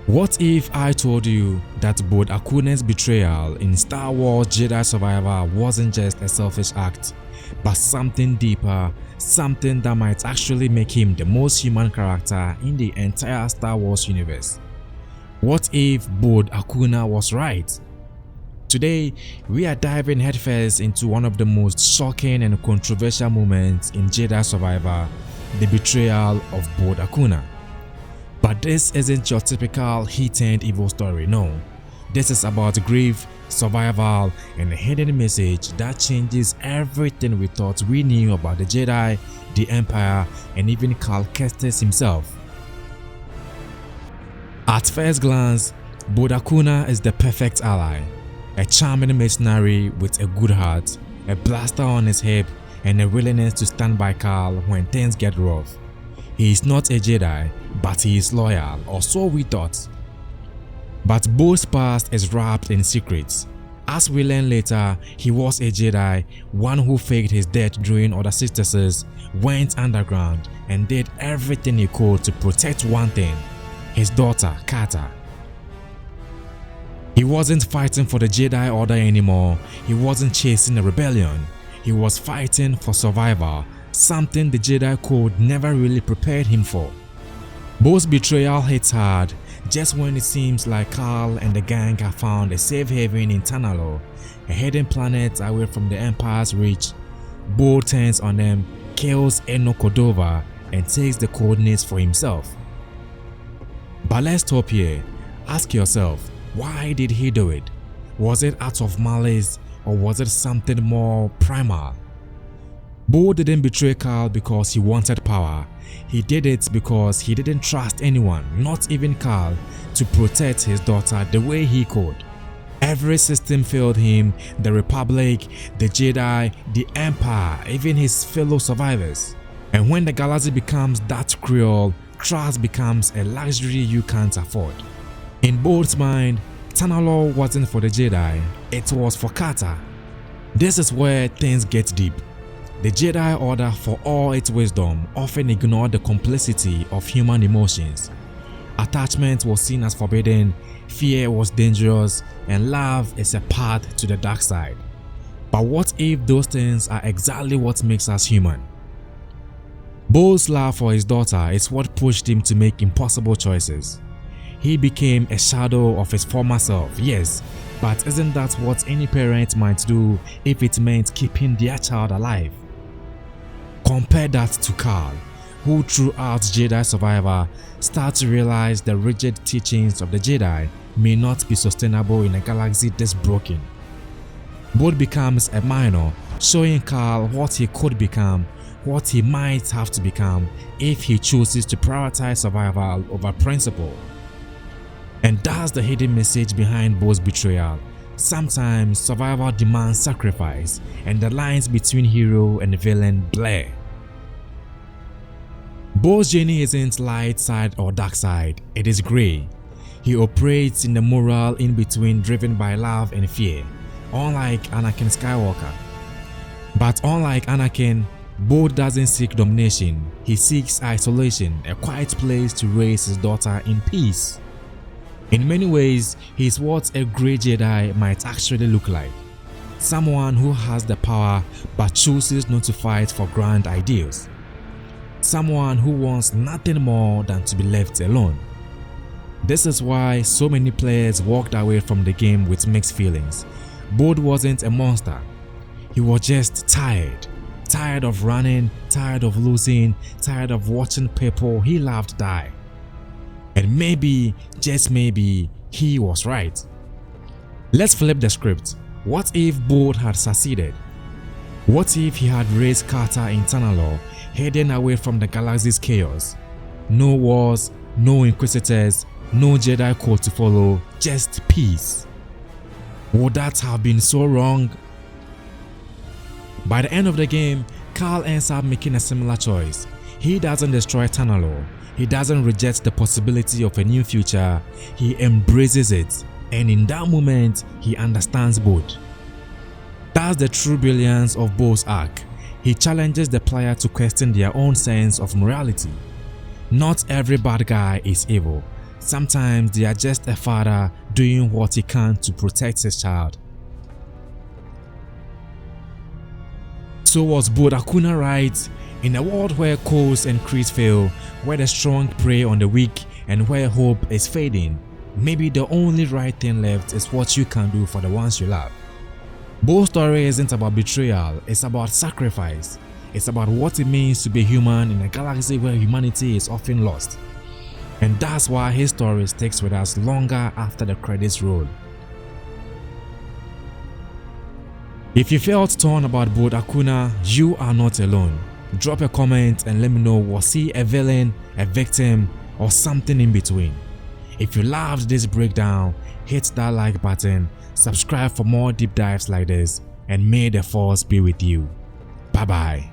What if I told you that Bode Akuna's betrayal in Star Wars Jedi Survivor wasn't just a selfish act, but something deeper, something that might actually make him the most human character in the entire Star Wars universe? What if Bode Akuna was right? Today, we are diving headfirst into one of the most shocking and controversial moments in Jedi Survivor, the betrayal of Bode Akuna. But this isn't your typical he-turned evil story, no. This is about grief, survival, and a hidden message that changes everything we thought we knew about the Jedi, the Empire, and even Cal Kestis himself. At first glance, Bode Akuna is the perfect ally. A charming mercenary with a good heart, a blaster on his hip, and a willingness to stand by Cal when things get rough. He is not a Jedi, but he is loyal, or so we thought. But Bode's past is wrapped in secrets. As we learn later, he was a Jedi, one who faked his death during Order 66, went underground, and did everything he could to protect one thing: his daughter, Carter. He wasn't fighting for the Jedi Order anymore. He wasn't chasing a rebellion. He was fighting for survival, something the Jedi Code never really prepared him for. Bode's betrayal hits hard just when it seems like Cal and the gang have found a safe haven in Tanalo, a hidden planet away from the Empire's reach. Bode turns on them, kills Eno Cordova, and takes the coordinates for himself. But let's stop here. Ask yourself, why did he do it? Was it out of malice, or was it something more primal? Bode didn't betray Cal because he wanted power. He did it because he didn't trust anyone, not even Cal, to protect his daughter the way he could. Every system failed him: the Republic, the Jedi, the Empire, even his fellow survivors. And when the galaxy becomes that cruel, trust becomes a luxury you can't afford. In Bode's mind, Tanalo wasn't for the Jedi, it was for Carter. This is where things get deep. The Jedi Order, for all its wisdom, often ignored the complexity of human emotions. Attachment was seen as forbidden, fear was dangerous, and love is a path to the dark side. But what if those things are exactly what makes us human? Bode's love for his daughter is what pushed him to make impossible choices. He became a shadow of his former self, yes, but isn't that what any parent might do if it meant keeping their child alive? Compare that to Cal, who throughout Jedi Survivor starts to realize the rigid teachings of the Jedi may not be sustainable in a galaxy this broken. Bode becomes a minor, showing Cal what he could become, what he might have to become if he chooses to prioritize survival over principle. And that's the hidden message behind Bode's betrayal. Sometimes survival demands sacrifice, and the lines between hero and villain blur. Bode's journey isn't light side or dark side, it is grey. He operates in the moral in-between, driven by love and fear, unlike Anakin Skywalker. But unlike Anakin, Bode doesn't seek domination, he seeks isolation, a quiet place to raise his daughter in peace. In many ways, he is what a great Jedi might actually look like. Someone who has the power but chooses not to fight for grand ideals. Someone who wants nothing more than to be left alone. This is why so many players walked away from the game with mixed feelings. Bode wasn't a monster. He was just tired. Tired of running, tired of losing, tired of watching people he loved die. And maybe, just maybe, he was right. Let's flip the script. What if Bode had succeeded? What if he had raised Carter in Tanalo, hidden away from the galaxy's chaos? No wars, no Inquisitors, no Jedi Code to follow, just peace. Would that have been so wrong? By the end of the game, Cal ends up making a similar choice. He doesn't destroy Tanalo. He doesn't reject the possibility of a new future, he embraces it, and in that moment, he understands Bode. That's the true brilliance of Bode's arc. He challenges the player to question their own sense of morality. Not every bad guy is evil. Sometimes they are just a father doing what he can to protect his child. So was Bode Akuna right? In a world where codes and creeds fail, where the strong prey on the weak, and where hope is fading, maybe the only right thing left is what you can do for the ones you love. Bode's story isn't about betrayal, it's about sacrifice. It's about what it means to be human in a galaxy where humanity is often lost. And that's why his story sticks with us longer after the credits roll. If you felt torn about Bode Akuna, you are not alone. Drop a comment and let me know, was he a villain, a victim, or something in between? If you loved this breakdown, hit that like button, subscribe for more deep dives like this, and may the force be with you. Bye bye.